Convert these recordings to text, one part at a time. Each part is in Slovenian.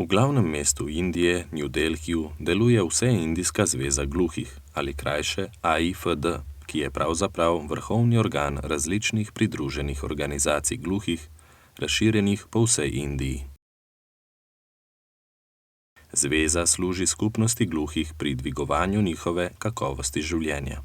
glavnem mestu Indije, New Delhiju, deluje Vseindijska zveza gluhih, ali krajše AIFD, ki je pravzaprav vrhovni organ različnih pridruženih organizacij gluhih, razširjenih po vsej Indiji. Zveza služi skupnosti gluhih pri dvigovanju njihove kakovosti življenja.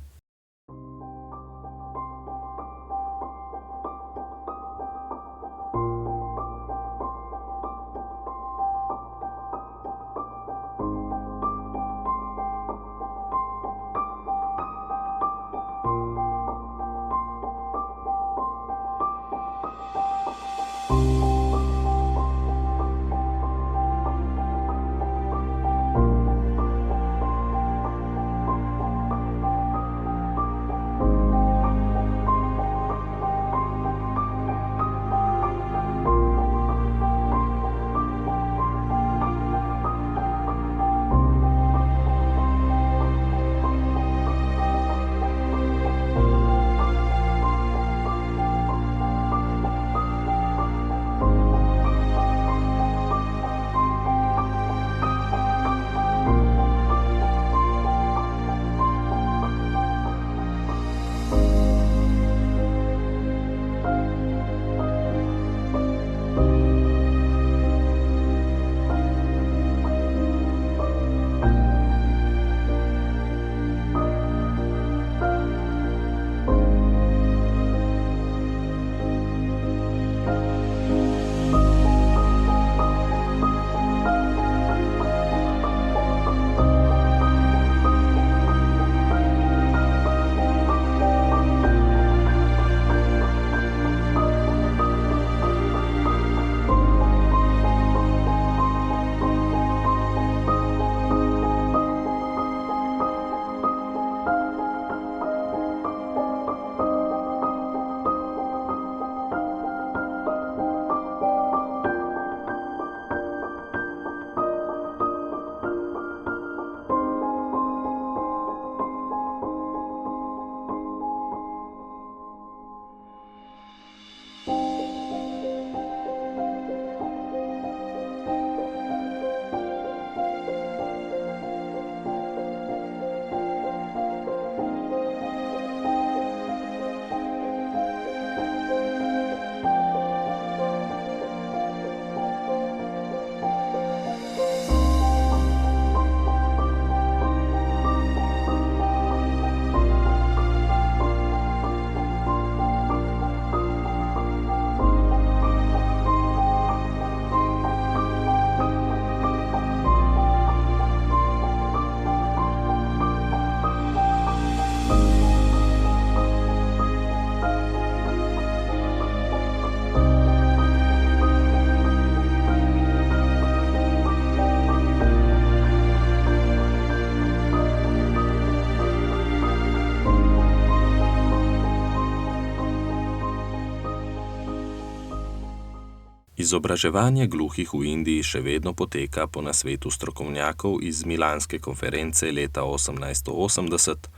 Izobraževanje gluhih v Indiji še vedno poteka po nasvetu strokovnjakov iz Milanske konference leta 1880,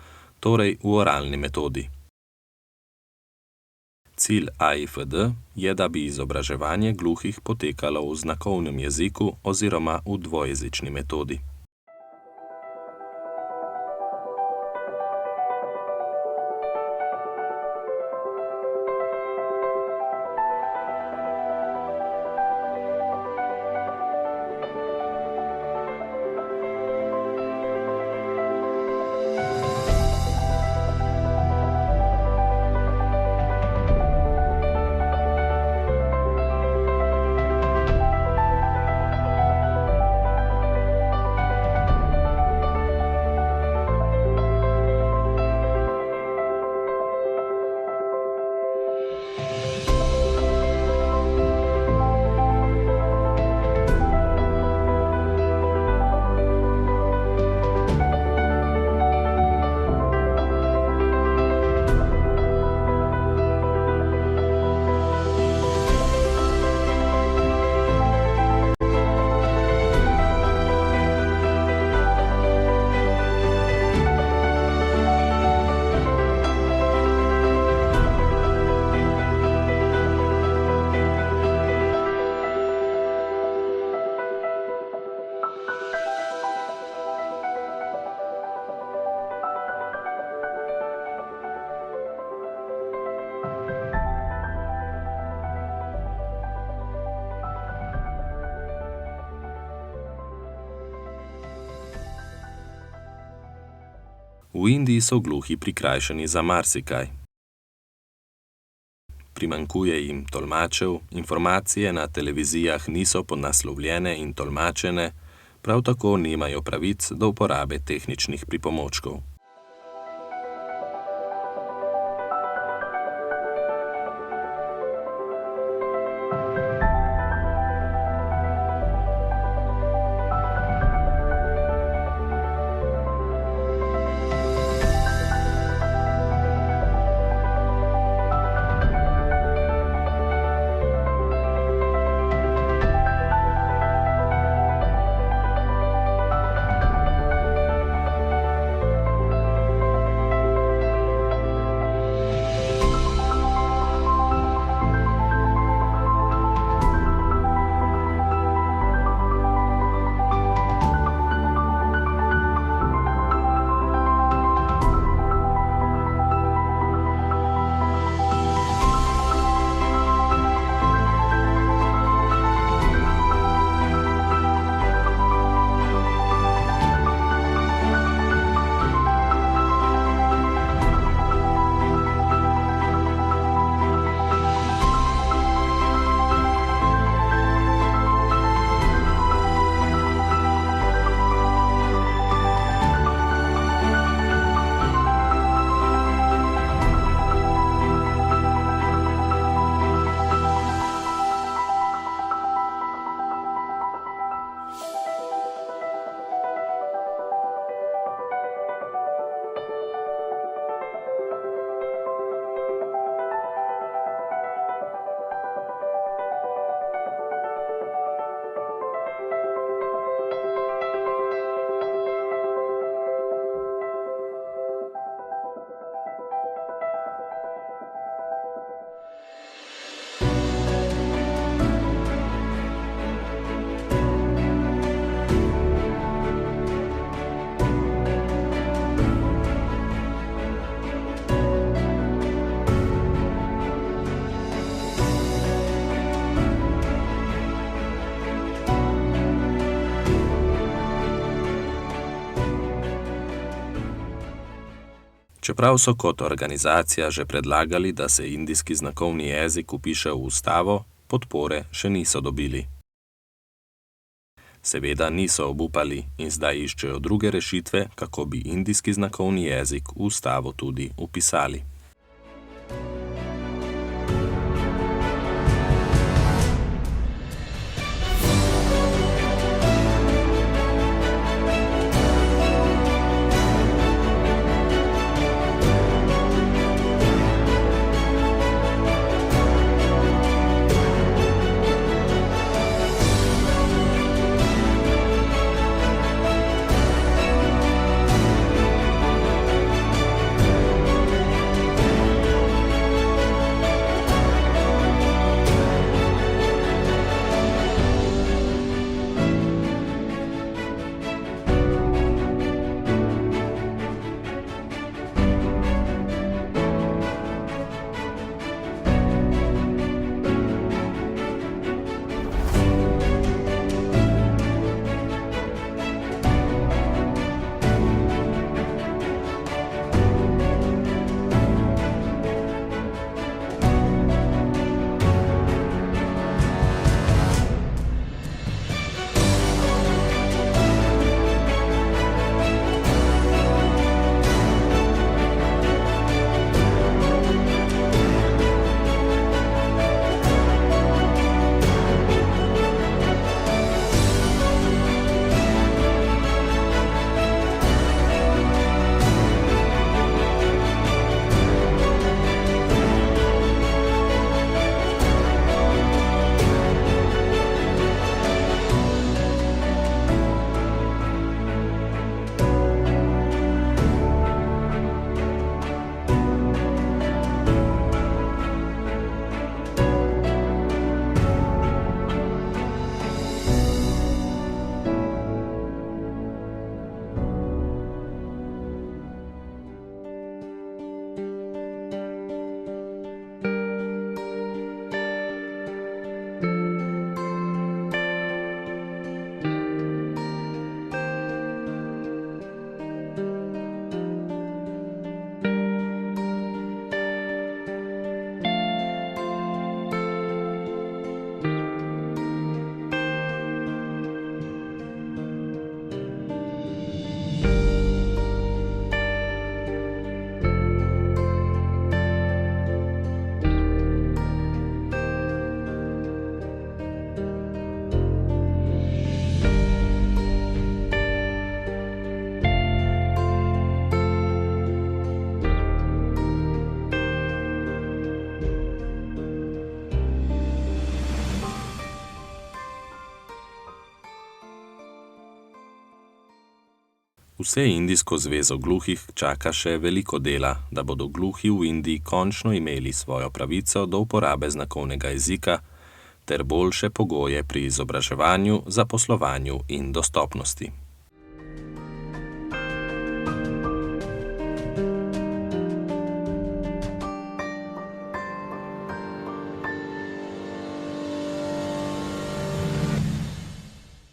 torej v oralni metodi. Cilj AIFD je, da bi izobraževanje gluhih potekalo v znakovnem jeziku oziroma v dvojezični metodi. V Indiji so gluhi prikrajšani za marsikaj. Primanjkuje jim tolmačev, informacije na televizijah niso podnaslovljene in tolmačene, prav tako nimajo pravic do uporabe tehničnih pripomočkov. Čeprav so kot organizacija že predlagali, da se indijski znakovni jezik vpiše v ustavo, podpore še niso dobili. Seveda niso obupali in zdaj iščejo druge rešitve, kako bi indijski znakovni jezik v ustavo tudi vpisali. Vse Indijsko zvezo gluhih čaka še veliko dela, da bodo gluhi v Indiji končno imeli svojo pravico do uporabe znakovnega jezika ter boljše pogoje pri izobraževanju, zaposlovanju in dostopnosti.